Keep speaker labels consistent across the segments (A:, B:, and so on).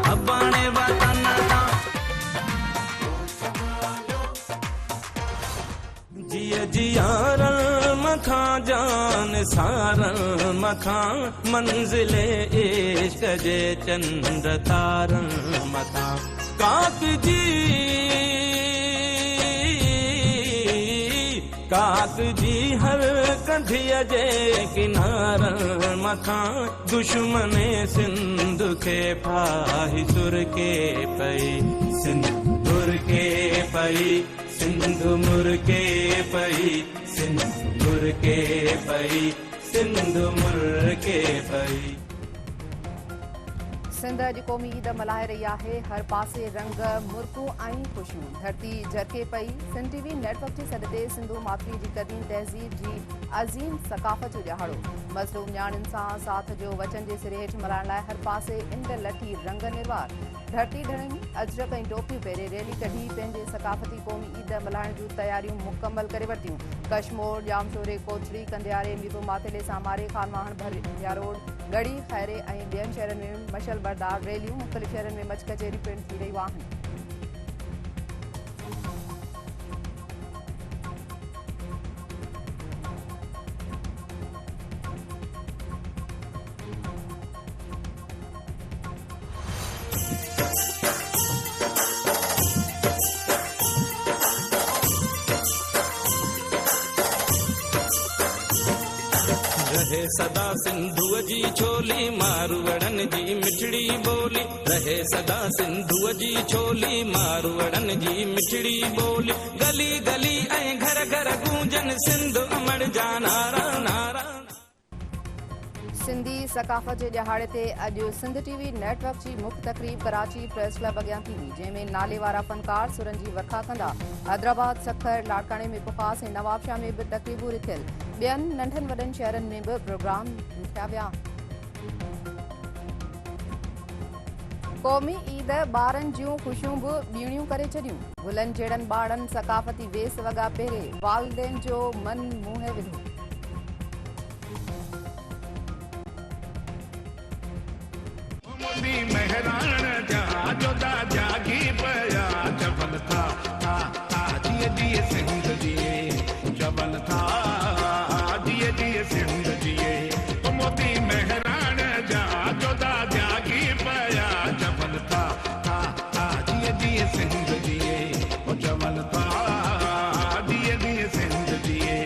A: अबाणे वतन ता जिया जियारल मखा जान सारल मखा मंजिले इश्क जे चंद्र तारल मखा काक जी हर कंधिया जे किनारल मखा दुश्मने सिंध के फाही सुर के पई सिंदूर के पई सिंधु मुर के पई सिंदूर के पई सिंधु मुर के पई।
B: सिंध अॼु क़ौमी ईद मल्हाए रही आहे। हर पासे रंग मुर्कूं ऐं ख़ुशियूं धरती झरके पई। सिंध टीवी नेटवर्क जे सॾ ते सिंधु मातरी जी क़दीम तहज़ीब जी अज़ीम सक़ाफ़त जो ॾियारो मज़लूम न्याणियुनि सां साथ जो वचन जे सिरे हेठि मल्हाइण लाइ हर पासे इंड लठी रंग निर्वार धरती ढणी अजरक ऐं टोपियूं पहिरे रैली कढी पंहिंजे सक़ाफ़ती क़ौमी ईद मल्हाइण जूं तयारियूं मुकमल करे वरितियूं। कशमोर जामशोरे कोचड़ी कंदियारे मीरपुर मातेले सामारे खानमाहन भरिया रोड गढ़ी खैरे ऐं ॿियनि शहरनि में मशल बरदार रैलियूं मुख़्तलिफ़ शहरनि में मच कचेरियूं पिणु थी रहियूं आहिनि।
A: रहे सदा सिंधुअ जी छोली मारवड़न जी मिठड़ी बोली रहे सदा सिंधुअ जी छोली मारवड़न जी मिठड़ी बोली गली गली ऐं घर घर गूंजन सिंध अमर जा नारा नारा।
B: सिंधी सक़ाफ़त जे ॾियारे ते अॼु सिंध टीवी नेटवर्क जी मुख्य तक़रीब कराची प्रेस क्लब अॻियां थी हुई जंहिंमें नाले वारा फ़नकार सुरनि जी वर्खा कंदा। हैदराबाद सखर लाड़काणे में पुखास ऐं नवाबशाह में बि तक़रीबूं रिथियल ॿियनि नंढनि वॾनि शहरनि में बि प्रोग्राम थिया विया। क़ौमी ईद ॿारनि जूं ख़ुशियूं बि ॿीणियूं करे छॾियूं। गुलनि जहिड़नि ॿारनि सक़ाफ़ती वेस वॻा पहिरे वालिदेन जो मन मुंहुं विधो।
C: मेहरान जा जोदा जागी पया जबल था दिए दिए सिंध दिए जबल था दिए दिए सिंध दिए मोदी मेहरान जा जोदा जागी पया जबल था दिए दिए सिंध दिए जबल था दिए दिए सिंध दिए।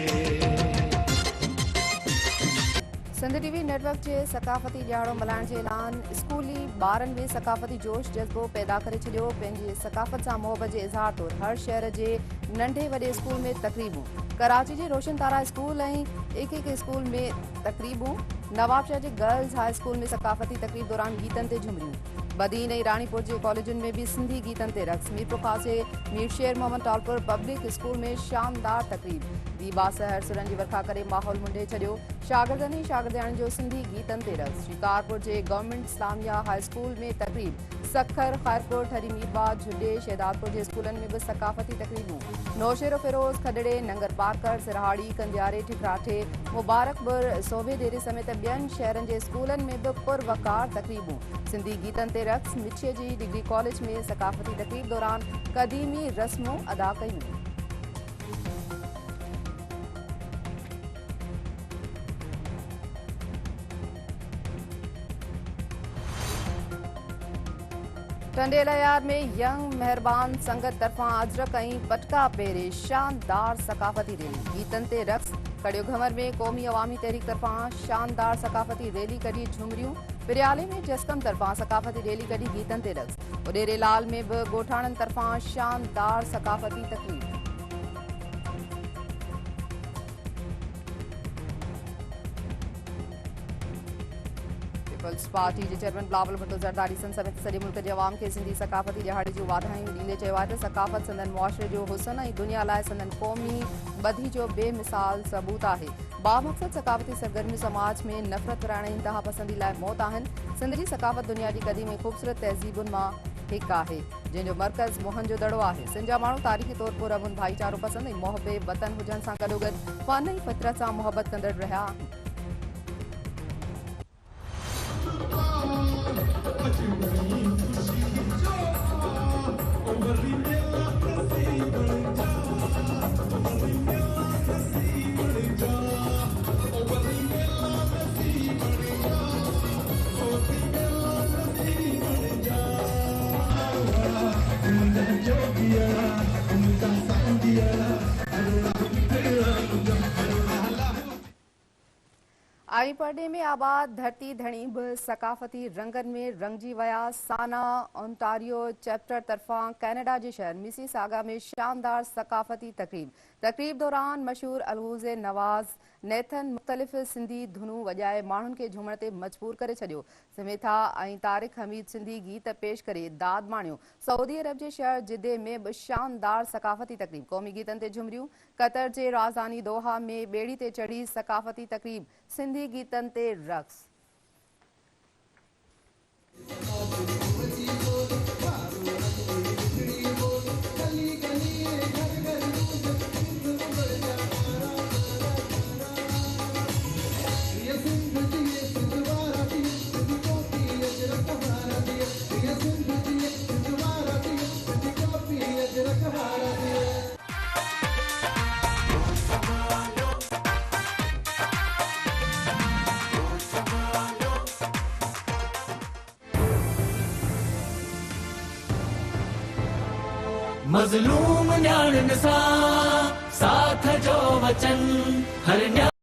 B: सिंध टीवी नेटवर्क जे सक़ाफ़ती ॾियारो मल्हाइण जे ऐलान स्कूली ॿारनि में सक़ाफ़ती जोश जज़्बो पैदा करे छॾियो। पंहिंजे सक़ाफ़त सां मोहबत जे इज़हार तौरु हर शहर जे नंढे वॾे स्कूल में तक़रीबूं कराची जे रोशन तारा स्कूल ऐं एक स्कूल में तक़रीबूं नवाबशाह जे गर्ल्स हाई स्कूल में सक़ाफ़ती तक़रीब दौरान गीतनि ते झुमरियूं। बदीन ऐं रानीपुर जे कॉलेजनि में बि सिंधी गीतनि ते रक़्स। मीरपुर खासे मीर शेर मोहम्मद टालपुर पब्लिक स्कूल में शानदार तक़रीब ॿी बासहर सुरनि जी वर्खा करे माहौल मुंडे छॾियो। शागिर्दनि ऐं शागिर्दियाणियुनि जो सिंधी गीतनि ते रक़्स। शिकारपुर जे गवर्नमेंट इस्लामिया हाई स्कूल में तक़रीब सखर खैरपुर ठरी मीरबाद झुडे शहदादपुर जे स्कूलनि में बि सक़ाफ़ती तक़रीबूं। नौशेरो फिरोज़ खडड़े नंगर पाकर सिरहाड़ी कंदियारे ठिकराठे मुबारकपुर सोभे डेरे समेत ॿियनि शहरनि जे स्कूलनि में बि पुरवकार तक़रीबूं। सिंधी गीतनि ते रक़्स। मिठीअ जी डिग्री कॉलेज में सक़ाफ़ती तक़रीब दौरान क़दीमी रस्मूं अदा कयूं। टंडेलायार में यंग मेहरबान संगत तरफां अजरक ऐं पटका पहिरे शानदार सक़ाफ़ती रैली गीतनि ते रक़्स। कड़ियो घमर में क़ौमी अवामी तहरीक तरफां शानदार सक़ाफ़ती रैली कढी झुमरियूं। पिरियाले में जसकम तरफां सक़ाफ़ती रैली कढी गीतनि ते रक़्स। उॾेरे लाल में बि ॻोठाणनि तरफां शानदार सक़ाफ़ती तक़रीब। पीपल्स पार्टी जे चेयरमैन बिलावल भुट्टो ज़रदारी समेत सॼे मुल्क जे अवाम खे सिंधी सक़ाफ़ती ॾियारे जूं वाधायूं ॾींदे चयो आहे त सक़ाफ़त संदन मुआशरे जो हुसन ऐं दुनिया लाइ संदन क़ौमी ॿधी जो बेमिसाल सबूत आहे। बामक़सद सक़ाफ़ती सरगर्मियूं समाज में नफ़रत विराइण ऐं इंतहा पसंदी लाइ मौत आहिनि। सिंध जी सक़ाफ़त दुनिया जी क़दीम ऐं ख़ूबसूरत तहज़ीबुनि मां हिकु आहे जंहिंजो मर्कज़ मोहन जो दड़ो आहे। सिंध जा माण्हू तारीख़ी तौर पुरअमन भाईचारो पसंदि ऐं मोहबे वतन हुजण सां गॾोगॾु फ़न ऐं फितरत सां मोहबत कंदड़ रहिया आहिनि।
D: What you mean?
B: ऐं परॾे में आबाद धरती धणी बि सकाफ़ती रंगनि में रंगजी विया। साना ओंटारियो चैप्टर तरफ़ां कैनेडा जे शहर मिसिसागा में शानदार सकाफ़ती तक़रीब दौरान मशहूर अलगूज़ नवाज़ नेथन मुख़्तलिफ़ सिंधी धुनूं वॼाए माण्हुनि खे झूमण ते मजबूर करे छॾियो। समेथा ऐं तारिक हमीद सिंधी गीत पेश करे दाद माणियो। सऊदी अरब जे शहर जिदे में बि शानदार सकाफ़ती तक़रीब क़ौमी गीतनि ते झुमरियूं। कतर जे राजधानी दोहा में ॿेड़ी ते चढ़ी सकाफ़ती तक़रीब सिंधी गीतनि ते रक़्स।
D: मज़लूम न्याणियुनि सां साथ जो वचन हर